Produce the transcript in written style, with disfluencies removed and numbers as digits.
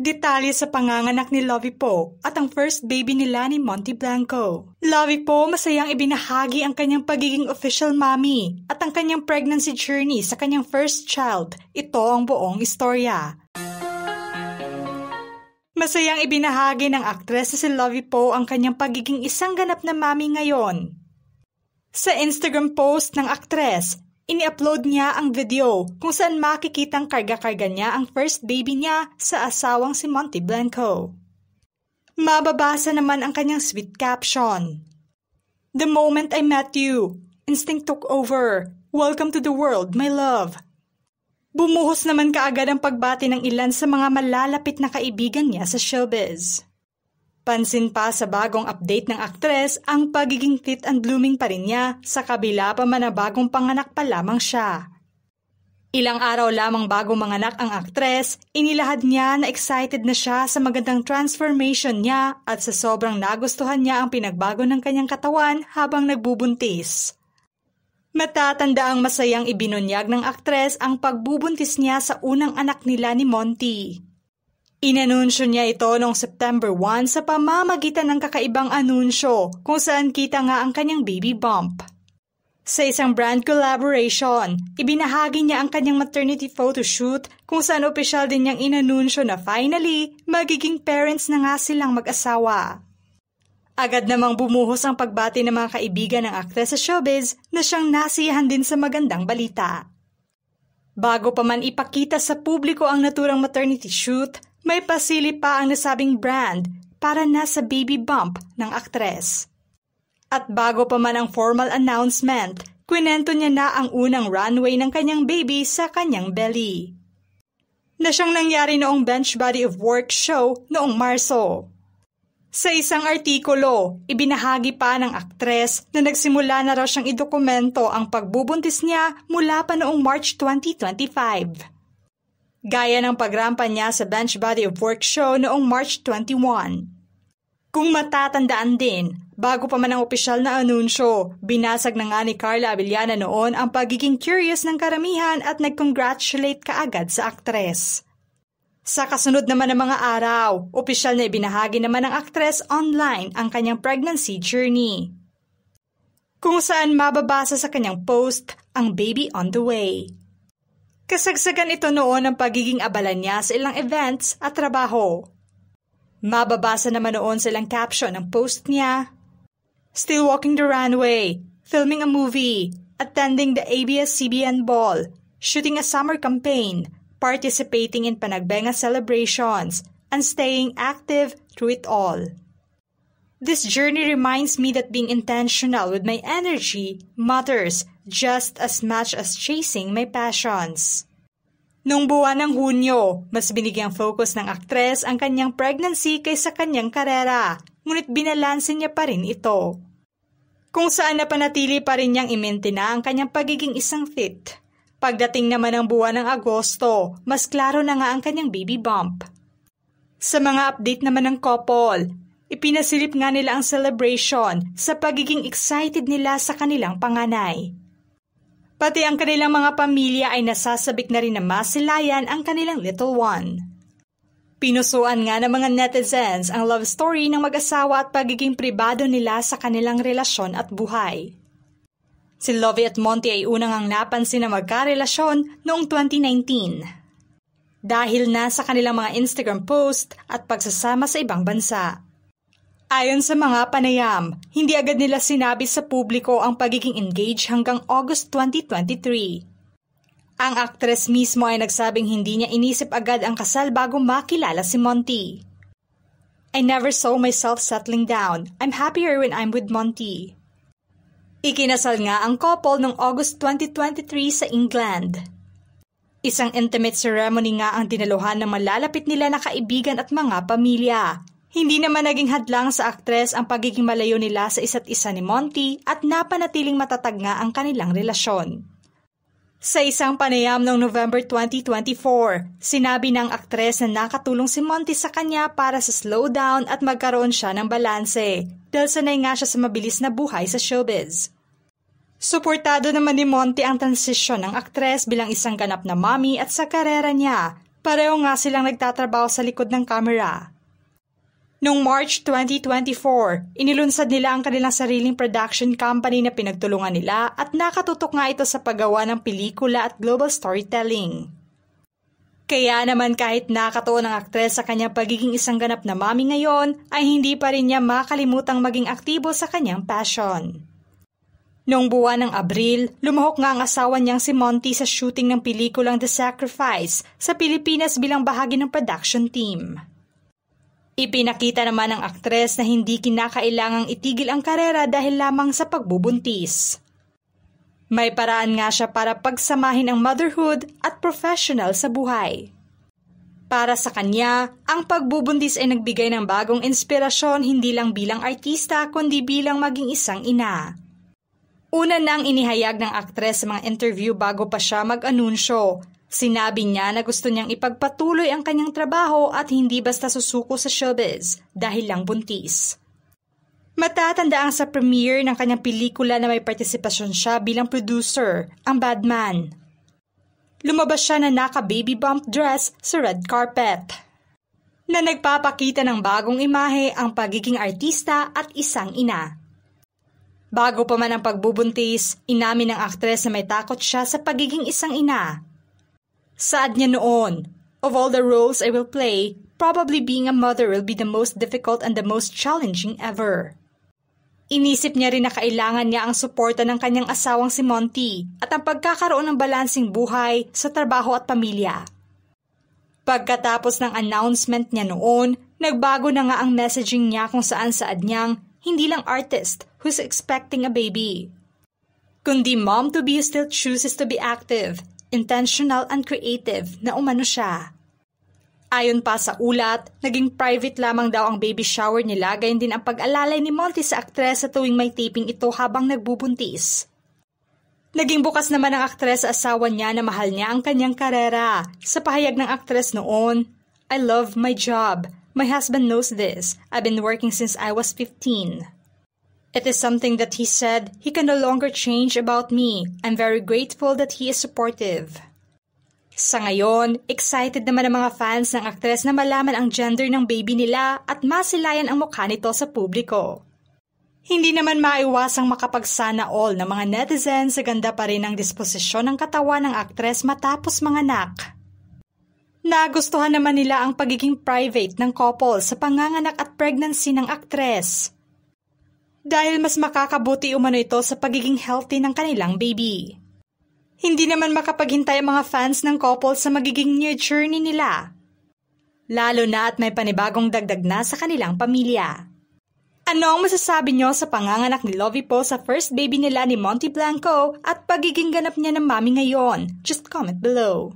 Detalye sa panganganak ni Lovie Poe at ang first baby nila ni Monty Blanco. Lovie Poe masayang ibinahagi ang kanyang pagiging official mommy at ang kanyang pregnancy journey sa kanyang first child. Ito ang buong istorya. Masayang ibinahagi ng aktres na si Lovie Poe ang kanyang pagiging isang ganap na mommy ngayon. Sa Instagram post ng aktres, ini-upload niya ang video kung saan makikitang karga-karga niya ang first baby niya sa asawang si Monty Blanco. Mababasa naman ang kanyang sweet caption. "The moment I met you, instinct took over. Welcome to the world, my love." Bumuhos naman kaagad ang pagbati ng ilan sa mga malalapit na kaibigan niya sa showbiz. Pansin pa sa bagong update ng aktres ang pagiging fit and blooming pa rin niya sa kabila pa man na bagong panganak pa lamang siya. Ilang araw lamang bago manganak ang aktres, inilahad niya na excited na siya sa magandang transformation niya at sa sobrang nagustuhan niya ang pinagbago ng kanyang katawan habang nagbubuntis. Matatanda ang masayang ibinunyag ng aktres ang pagbubuntis niya sa unang anak nila ni Monty. Inanunsyo niya ito noong September 1 sa pamamagitan ng kakaibang anunsyo kung saan kita nga ang kanyang baby bump. Sa isang brand collaboration, ibinahagi niya ang kanyang maternity photoshoot kung saan opisyal din niyang inanunsyo na finally, magiging parents na nga silang mag-asawa. Agad namang bumuhos ang pagbati ng mga kaibigan ng aktres sa showbiz na siyang nasiyahan din sa magandang balita. Bago pa man ipakita sa publiko ang naturang maternity shoot, may pasilip pa ang nasabing brand para nasa baby bump ng aktres. At bago pa man ang formal announcement, kwento niya na ang unang runway ng kanyang baby sa kanyang belly. Na siyang nangyari noong Bench Body of Work show noong Marso. Sa isang artikulo, ibinahagi pa ng aktres na nagsimula na raw siyang idokumento ang pagbubuntis niya mula pa noong March 2025. Gaya ng pagrampa niya sa Bench Body of Work show noong March 21. Kung matatandaan din, bago pa man ang opisyal na anunsyo, binasag na nga ni Carla Abellana noon ang pagiging curious ng karamihan at nag-congratulate kaagad sa aktres. Sa kasunod naman ng mga araw, opisyal na ibinahagi naman ng aktres online ang kanyang pregnancy journey. Kung saan mababasa sa kanyang post ang baby on the way. Kasagsagan ito noon ang pagiging abala niya sa ilang events at trabaho. Mababasa naman noon sa ilang caption ng post niya, "Still walking the runway, filming a movie, attending the ABS-CBN ball, shooting a summer campaign, participating in Panagbenga celebrations, and staying active through it all. This journey reminds me that being intentional with my energy matters just as much as chasing my passions." Noong buwan ng Hunyo, mas binigyang focus ng aktres ang kanyang pregnancy kaysa kanyang karera, ngunit binalansin niya pa rin ito. Kung saan napanatili pa rin niyang imentina ang kanyang pagiging isang fit. Pagdating naman ng buwan ng Agosto, mas klaro na nga ang kanyang baby bump. Sa mga update naman ng couple, ipinasilip nga nila ang celebration sa pagiging excited nila sa kanilang panganay. Pati ang kanilang mga pamilya ay nasasabik na rin na masilayan ang kanilang little one. Pinusuan nga ng mga netizens ang love story ng mag-asawa at pagiging pribado nila sa kanilang relasyon at buhay. Si Lovie at Monty ay unang ang napansin na magkarelasyon noong 2019. Dahil na sa kanilang mga Instagram post at pagsasama sa ibang bansa. Ayon sa mga panayam, hindi agad nila sinabi sa publiko ang pagiging engaged hanggang August 2023. Ang aktres mismo ay nagsabing hindi niya inisip agad ang kasal bago makilala si Monty. "I never saw myself settling down. I'm happier when I'm with Monty." Ikinasal nga ang couple noong August 2023 sa England. Isang intimate ceremony nga ang dinaluhan ng malalapit nila na kaibigan at mga pamilya. Hindi naman naging hadlang sa aktres ang pagiging malayo nila sa isa't isa ni Monty at napanatiling matatag nga ang kanilang relasyon. Sa isang panayam noong November 2024, sinabi ng aktres na nakatulong si Monty sa kanya para sa slow down at magkaroon siya ng balanse dahil sanay nga siya sa mabilis na buhay sa showbiz. Suportado naman ni Monty ang transisyon ng aktres bilang isang ganap na mommy at sa karera niya, Pareho nga silang nagtatrabaho sa likod ng kamera. Noong March 2024, inilunsad nila ang kanilang sariling production company na pinagtulungan nila at nakatutok nga ito sa paggawa ng pelikula at global storytelling. Kaya naman kahit nakatuon ang aktres sa kanyang pagiging isang ganap na mami ngayon, ay hindi pa rin niya makalimutang maging aktibo sa kanyang passion. Noong buwan ng Abril, lumahok nga ang asawa niyang si Monty sa shooting ng pelikulang The Sacrifice sa Pilipinas bilang bahagi ng production team. Ipinakita naman ng aktres na hindi kinakailangang itigil ang karera dahil lamang sa pagbubuntis. May paraan nga siya para pagsamahin ang motherhood at professional sa buhay. Para sa kanya, ang pagbubuntis ay nagbigay ng bagong inspirasyon hindi lang bilang artista kundi bilang maging isang ina. Una nang inihayag ng aktres sa mga interview bago pa siya mag-anunsyo. Sinabi niya na gusto niyang ipagpatuloy ang kanyang trabaho at hindi basta susuko sa showbiz dahil lang buntis. Matatandaan sa premiere ng kanyang pelikula na may partisipasyon siya bilang producer, ang Bad Man. Lumabas siya na naka-baby bump dress sa red carpet, na nagpapakita ng bagong imahe ang pagiging artista at isang ina. Bago pa man ang pagbubuntis, inamin ng aktres na may takot siya sa pagiging isang ina. Saad niya noon, "Of all the roles I will play, probably being a mother will be the most difficult and the most challenging ever." Inisip niya rin na kailangan niya ang suporta ng kanyang asawang si Monty at ang pagkakaroon ng balansing buhay sa trabaho at pamilya. Pagkatapos ng announcement niya noon, nagbago na nga ang messaging niya kung saan saad niyang hindi lang artist who's expecting a baby, kundi mom-to-be who still chooses to be active, intentional and creative na umano siya. Ayon pa sa ulat, naging private lamang daw ang baby shower nila, gayon din ang pag-alalay ni Monty sa aktres sa tuwing may taping ito habang nagbubuntis. Naging bukas naman ang aktres sa asawa niya na mahal niya ang kanyang karera. Sa pahayag ng aktres noon, "I love my job. My husband knows this. I've been working since I was 15. It is something that he said he can no longer change about me. I'm very grateful that he is supportive." Sa ngayon, excited naman ang mga fans ng aktres na malaman ang gender ng baby nila at masilayan ang mukha nito sa publiko. Hindi naman maiwasang makapagsana all ng mga netizens sa ganda pa rin ang disposisyon ng katawan ng aktres matapos manganak. Nagustuhan naman nila ang pagiging private ng couple sa panganganak at pregnancy ng aktres, dahil mas makakabuti umano ito sa pagiging healthy ng kanilang baby. Hindi naman makapaghintay ang mga fans ng couple sa magiging new journey nila, lalo na at may panibagong dagdag na sa kanilang pamilya. Ano ang masasabi nyo sa panganganak ni Lovie Poe sa first baby nila ni Monty Blanco at pagiging ganap niya ng mami ngayon? Just comment below.